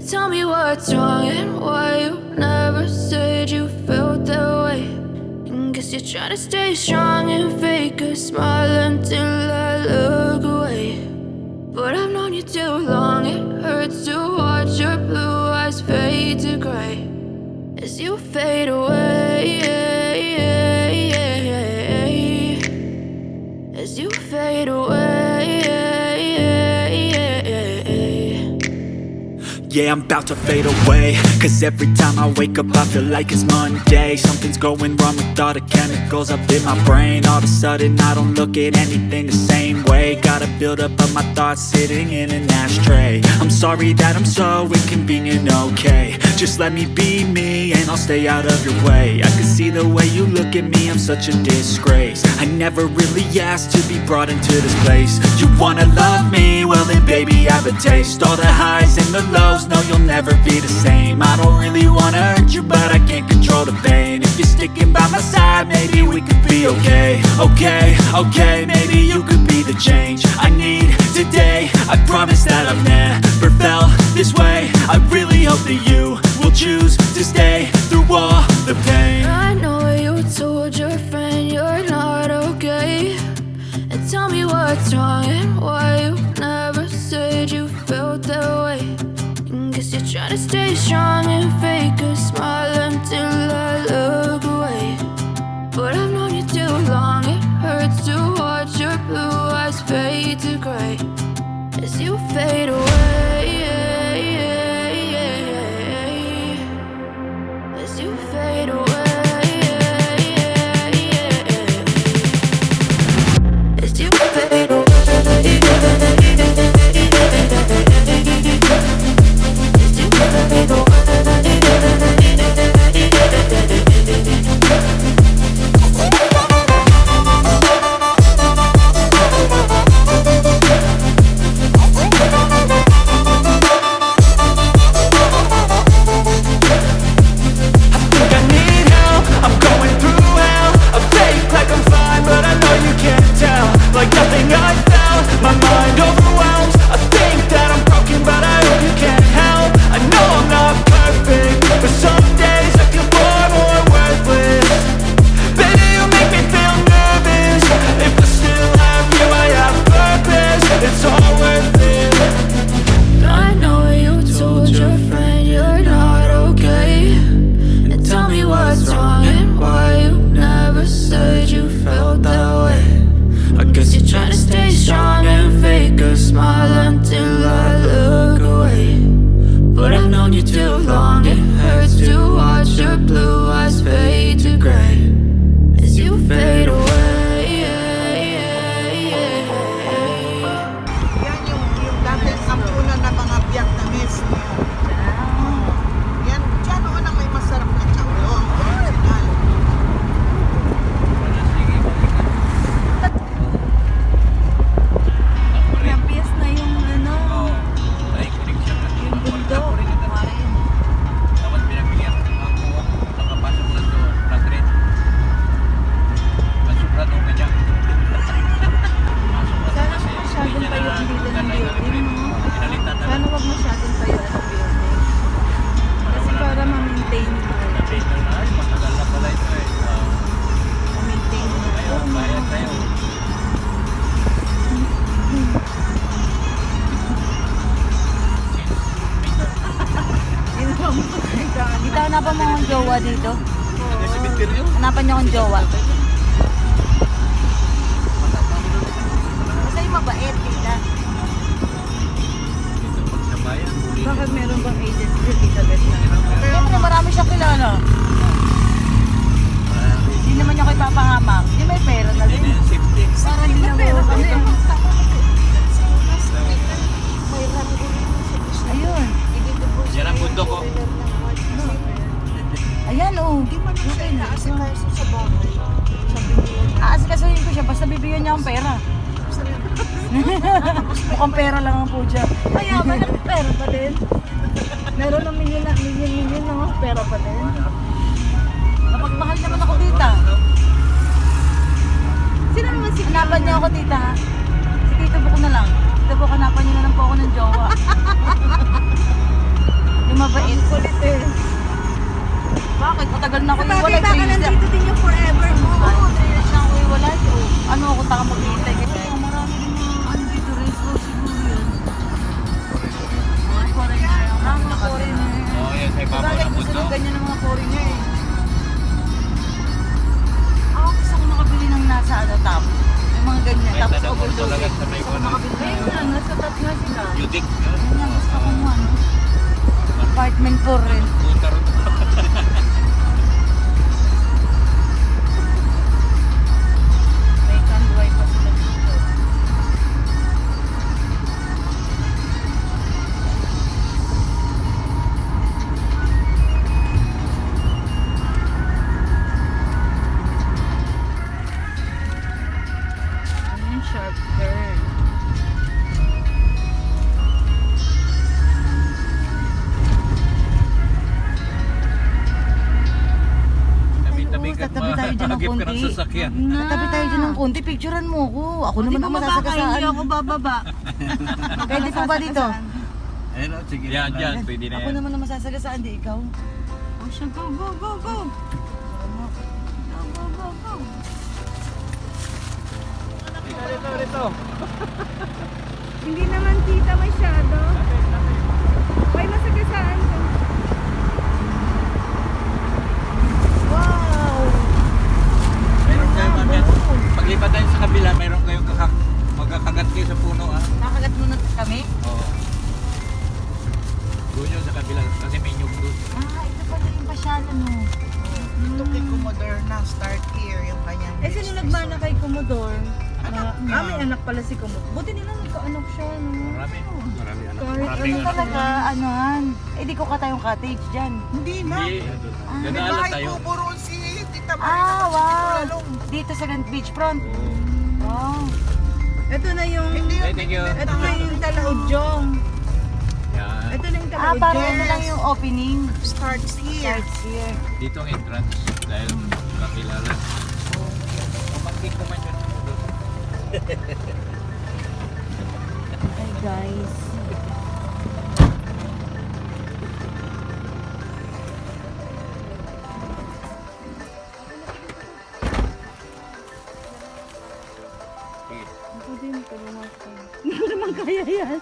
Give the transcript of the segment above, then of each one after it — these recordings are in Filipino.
Tell me what's wrong and why you never said you felt that way. And guess you're trying to stay strong and fake a smile until I look away. But I've known you too long, it hurts to watch your blue eyes fade to gray as you fade away, as you fade away. Yeah, I'm about to fade away, cause every time I wake up I feel like it's Monday. Something's going wrong with all the chemicals up in my brain. All of a sudden I don't look at anything the same way. Gotta build up of my thoughts sitting in an ashtray. I'm sorry that I'm so inconvenient, okay. Just let me be me and I'll stay out of your way. I can see the way you look at me, I'm such a disgrace. I never really asked to be brought into this place. You wanna love me? Well then baby have a taste. All the highs and the lows, no you'll never be the same. I don't really wanna hurt you but I can't control the pain. If you're sticking by my side maybe we could be okay. Okay, maybe you could be the change I need today. I promise that I've never felt this way. I really hope that you will choose to stay through all the pain. I know you told your friend you're not okay. And tell me what's wrong and why you never said you felt that way. And guess you're trying to stay strong and fake a smile until I look away. But I've known you too long, it hurts to watch your blue eyes fade to gray as you fade away, as you fade away, as you fade away. Hanapan mo akong jowa dito. Hanapan niyo akong jowa. Basta yung mabait, tita. Bakit meron bang agency sa tita Bet na? Siyempre marami siyang kilala. Hindi naman niya ko ipapangamak. Hindi may pera na rin. Para hindi na pera ka rin. Ayun. Yan ang mundo ko. Ayan o. Hindi man siya inaasikaso sa bahay. Aasikasuhin ko siya basta bibigyan niya akong pera. Mukhang pera lang ang po dyan. Kaya malaki pera pa din. Meron ng milyon no? Pera pa din. Napagmahal naman ako tita. Sino naman si hanapan niya ako tita? Si Tito Buko na lang. Tito Buko hanapan niyo na lang po ako ng jowa. ganyan ng mga foreigner eh. Ako gusto ko makabili ng nasa ano top. Yung mga ganyan. Ay, Tapos tanong mo overdose. talaga sa may Gusto ko makabili. Ayun nga, nasa top nga sila. Yudik. Yun nga, gusto ko mo ano. Apartment for rent. Puta rin. May convoy pa sila dito. Ano yung sharp turn? Tabi-tabi ka Tatabi tayo dyan ng magagip ka ng konti. sasakyan. Tatabi tayo dyan ng konti, picturean mo ko. Ako naman ang masasagasaan. Hindi ako bababa. Pwede po ba dito? Ayun o, sige. Yan, yan. Pwede na Ako yan. naman ang masasagasaan, di ikaw. Oh, siya, go, go, go, go. Go, go, go, go. Hindi naman kita masyado. May masagasaan ka. Wow! Meron kayo mamaya. Paglipat tayo sa kabila, meron kayong magkakagat kayo sa puno ah. Nakagat mo na kami? Oo. Doon yun sa kabila kasi may nyug doon. Ah, ito pala yung pasyalan mo. Ito kay Commodore na start here yung kanyang Eh, sino nagmana kay Commodore? Anak niya. may anak pala si Commodore. Buti nila nagka-anak siya, no? Marami. Marami anak. Kahit Maraming ano anak. talaga, anuhan. Eh, di ko katayong cottage dyan. Hindi na. Hindi. May Ganaala bahay tayo. po puro si Tita Marina. Ah, wow! Lalong. Dito sa beachfront. Oo. Wow. Ito na yung... Hey, thank you. Ito na yung Talaudyong. Yan. Ito na yung Ah, Talaudyong. parang ito lang yung opening. Starts here. Starts here. Dito ang entrance dahil kakilala. Pamangkin ko man yun. Hi guys. Ako din, tulungan ko. Hindi ko naman kaya yan.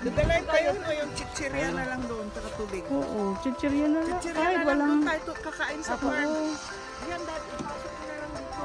Dadalay tayo no, yung chichirya na lang doon, tsaka tubig. Oo, chichirya na lang. Chichirya Ay, na lang walang... doon tayo kakain sa Oo. farm. Yan, dati, pasok mo na lang dito.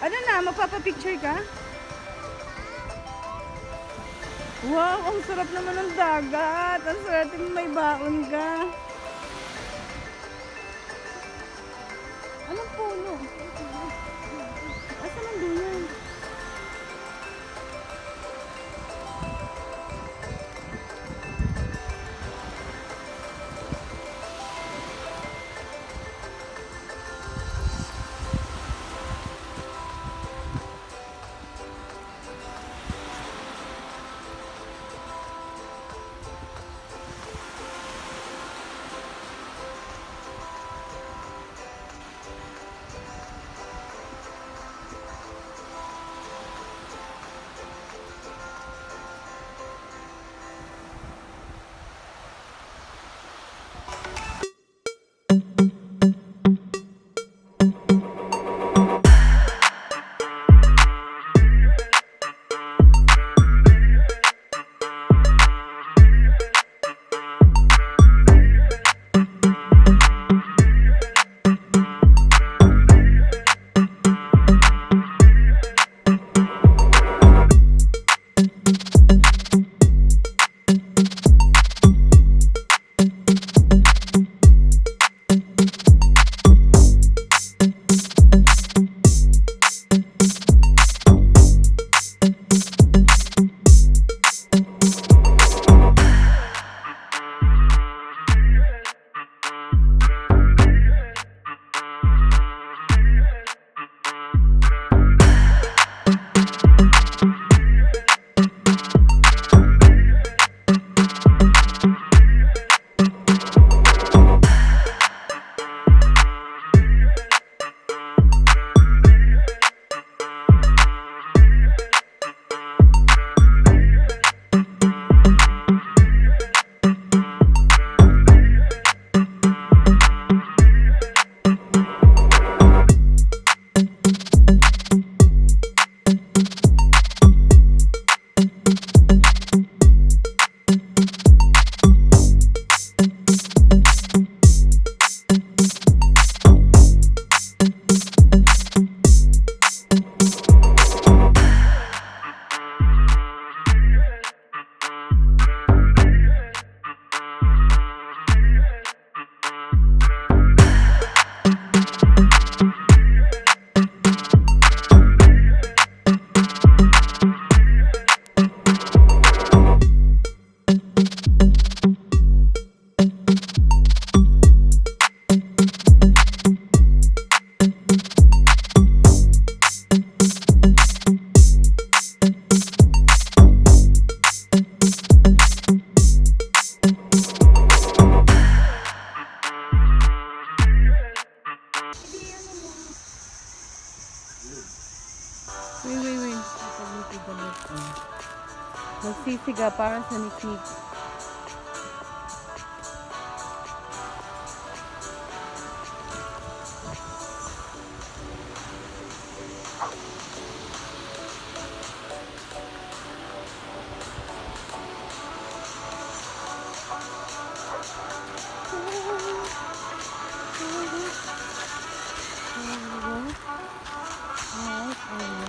Ano na, magpapapicture ka? Wow, ang sarap naman ng dagat. Ang swerte mo may baon ka. Anong puno? Asa man doon yan? Wait. Magsisiga para sa niknik. Alright,